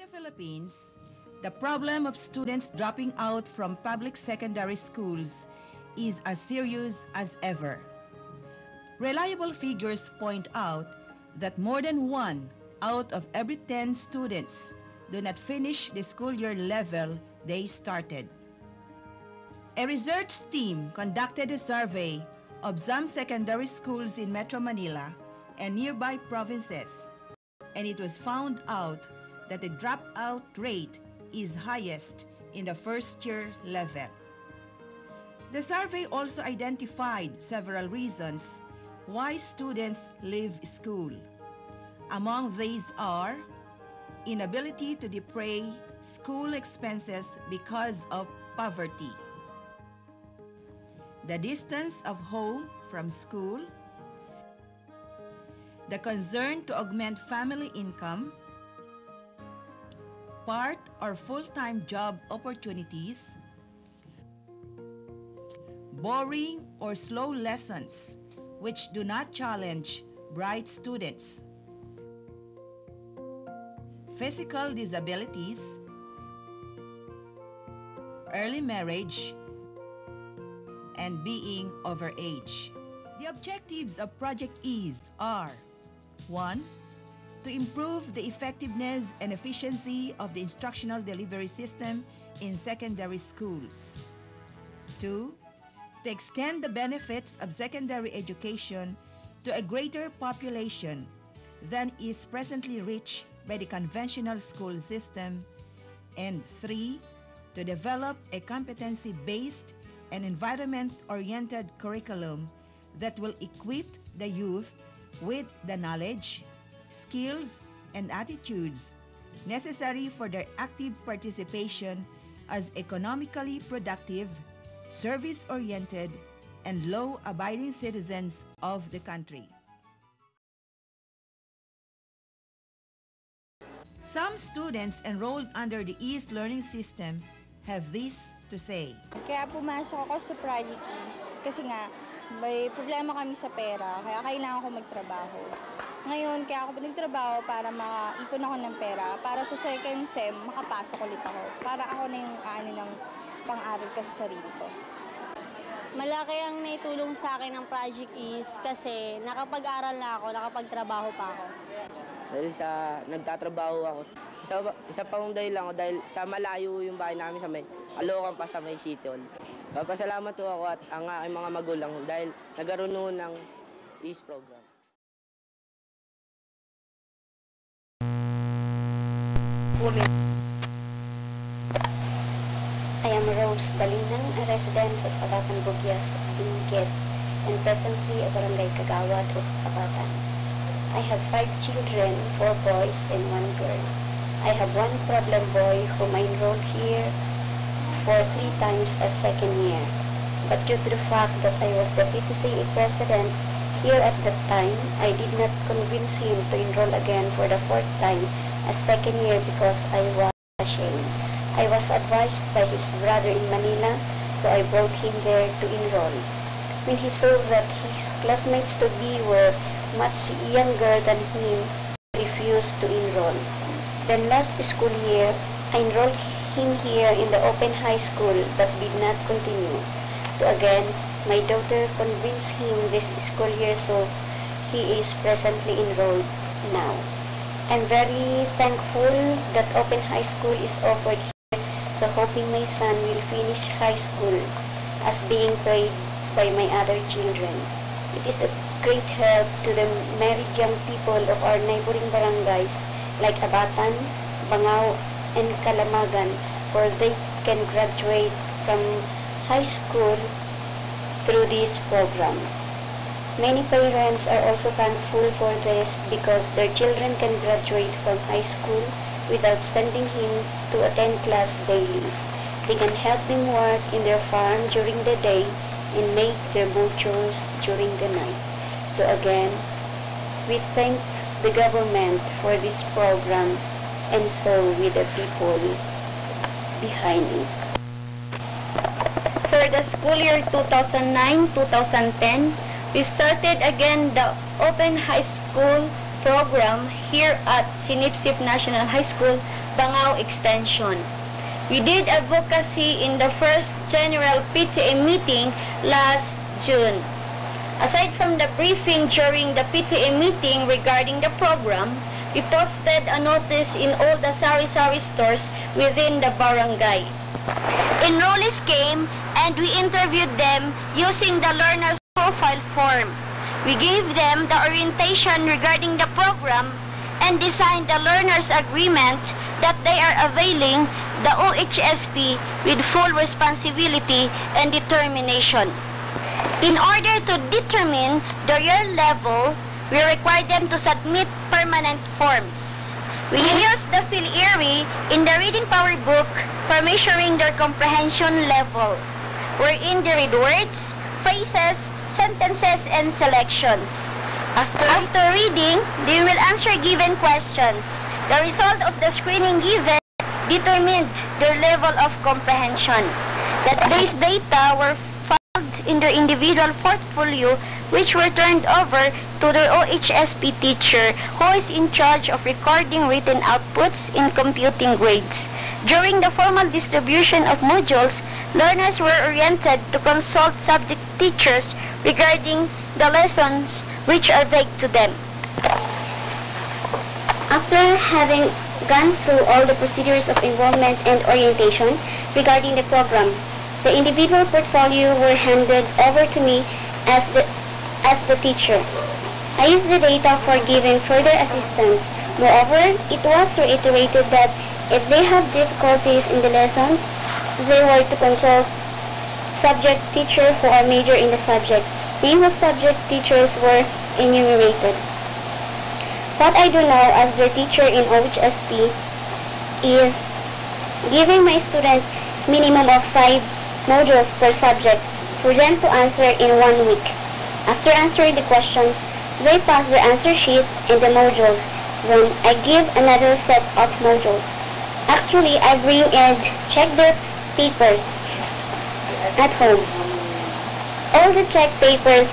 the Philippines, the problem of students dropping out from public secondary schools is as serious as ever. Reliable figures point out that more than 1 out of every 10 students do not finish the school year level they started. A research team conducted a survey of some secondary schools in Metro Manila and nearby provinces, and it was found out that the dropout rate is highest in the first year level. The survey also identified several reasons why students leave school. Among these are inability to defray school expenses because of poverty, the distance of home from school, the concern to augment family income, part or full-time job opportunities, boring or slow lessons which do not challenge bright students, physical disabilities, early marriage, and being overage. The objectives of Project EASE are: 1. To improve the effectiveness and efficiency of the instructional delivery system in secondary schools. 2. To extend the benefits of secondary education to a greater population than is presently reached by the conventional school system. And 3. To develop a competency-based and environment-oriented curriculum that will equip the youth with the knowledge, skills, and attitudes necessary for their active participation as economically productive, service-oriented, and law-abiding citizens of the country. Some students enrolled under the EASE learning system have this to say. Kaya pumasok ako sa Project EASE kasi nga may problema kami sa pera, kaya kailangan ko magtrabaho. Ngayon, kaya ako nagtrabaho para maipon ako ng pera, para sa second SEM, makapasok ulit ako. Para ako na yung ng pang-aral ko sa sarili ko. Malaki ang naitulong sa akin ng Project EASE kasi nakapag-aral na ako, nakapagtrabaho pa ako. Dahil sa nagtatrabaho ako, isa pang dahilan ko dahil sa malayo yung bahay namin sa may Caloocan pa sa may City Hall. Papasalamat po ako at ang aking mga magulang dahil nagkaroon ng EASE program. I am Rose Balinan, a resident of Abatan Bugyas, Benguet, and presently a barangay Kagawad of Abatan. I have 5 children, 4 boys and 1 girl. I have 1 problem boy whom I enrolled here for 3 times as second year. But due to the fact that I was the PTCA president here at that time, I did not convince him to enroll again for the 4th time as second year because I was ashamed. I was advised by his brother in Manila, so I brought him there to enroll. When he saw that his classmates to be were much younger than him, he refused to enroll. Then last school year, I enrolled him here in the open high school but did not continue. So again, my daughter convinced him this school year, so he is presently enrolled now. I'm very thankful that open high school is offered here, so hoping my son will finish high school as being paid by my other children. It is a great help to the married young people of our neighboring barangays like Abatan, Bangao, and Calamagan, for they can graduate from high school through this program. Many parents are also thankful for this because their children can graduate from high school without sending him to attend class daily. They can help them work in their farm during the day and make their chores during the night. So again, we thank the government for this program and so with the people behind it. For the school year 2009-2010, we started again the Open High School program here at Sinipsip National High School Bangao Extension. We did advocacy in the first general PTA meeting last June. Aside from the briefing during the PTA meeting regarding the program, we posted a notice in all the sari-sari stores within the barangay. Enrollees came and we interviewed them using the learner's profile form. We gave them the orientation regarding the program and designed the learner's agreement that they are availing the OHSP with full responsibility and determination. In order to determine their year level, we require them to submit permanent forms. We use the PhilErie in the reading power book for measuring their comprehension level, wherein they read words, phrases, sentences, and selections. After reading, they will answer given questions. The result of the screening given determined their level of comprehension. These data were filed in their individual portfolio, which were turned over to their OHSP teacher, who is in charge of recording written outputs in computing grades. During the formal distribution of modules, learners were oriented to consult subject teachers regarding the lessons which are vague to them. After having gone through all the procedures of enrollment and orientation regarding the program, the individual portfolio were handed over to me as the teacher. I used the data for giving further assistance. Moreover, it was reiterated that if they have difficulties in the lesson, they were to consult subject teacher who are major in the subject. Names of subject teachers were enumerated. What I do now as their teacher in OHSP is giving my student minimum of 5 modules per subject for them to answer in 1 week. After answering the questions, they pass their answer sheet and the modules. Then I give another set of modules. Actually, I bring and check their papers at home. All the checked papers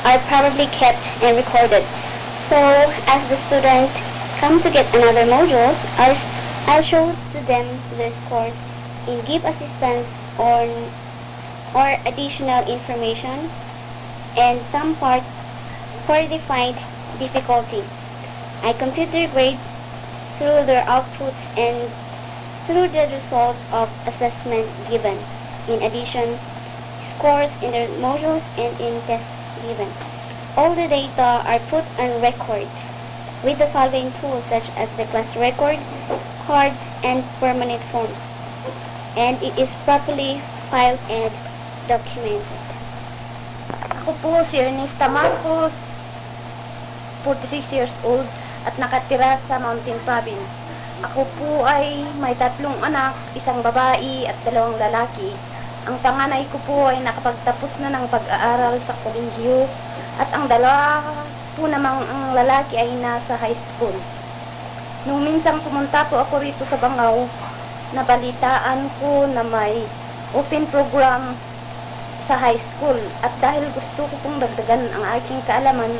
are probably kept and recorded. So, as the student come to get another modules, I'll show to them their scores and give assistance on or additional information and some part for defined difficulty. I compute their grade through their outputs and through the result of assessment given. In addition, scores in their modules and in tests given. All the data are put on record with the following tools such as the class record, cards, and permanent forms. And it is properly filed and documented. Ako po si Ernesta Marcos, 46 years old at nakatira sa Mountain Province. Ako po ay may 3 anak, 1 babae at 2 lalaki. Ang panganay ko po ay nakapagtapos na ng pag-aaral sa kolehiyo at ang 2 po namang ang lalaki ay nasa high school. Nung minsan pumunta po ako rito sa Bangao, nabalitaan ko na may open program sa high school at dahil gusto ko pong dagdagan ang aking kaalaman,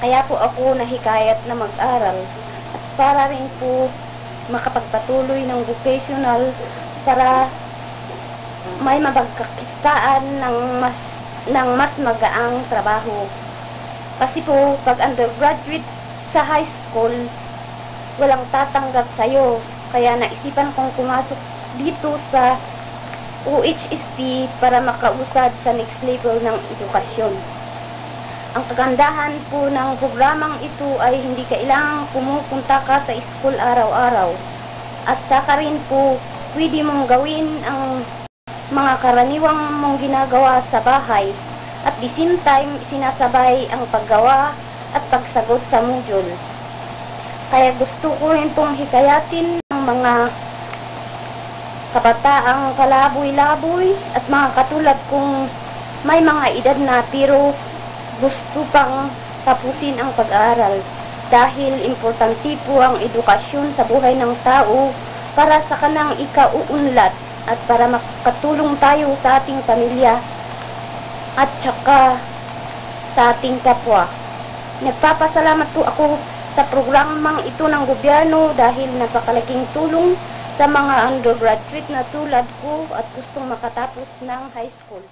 kaya po ako nahikayat na mag-aral at para rin po makapagpatuloy ng vocational para may mapagkakitaan ng mas magaang trabaho. Kasi po, pag undergraduate sa high school, walang tatanggap sa'yo. Kaya naisipan kong pumasok dito sa OHSP para makausad sa next level ng edukasyon. Ang kagandahan po ng programang ito ay hindi kailangang pumupunta ka sa school araw-araw. At saka rin po, pwede mong gawin ang mga karaniwang mong ginagawa sa bahay. At the same time, sinasabay ang paggawa at pagsagot sa module. Kaya gusto ko rin pong hikayatin ng mga kabataang kalaboy-laboy at mga katulad kong may mga edad na pero gusto pang tapusin ang pag-aaral dahil importante po ang edukasyon sa buhay ng tao para sa kanang ikauunlad at para makatulong tayo sa ating pamilya at saka sa ating kapwa. Nagpapasalamat po ako sa programang ito ng gobyerno dahil napakalaking tulong sa mga undergraduate na tulad ko at gustong makatapos ng high school.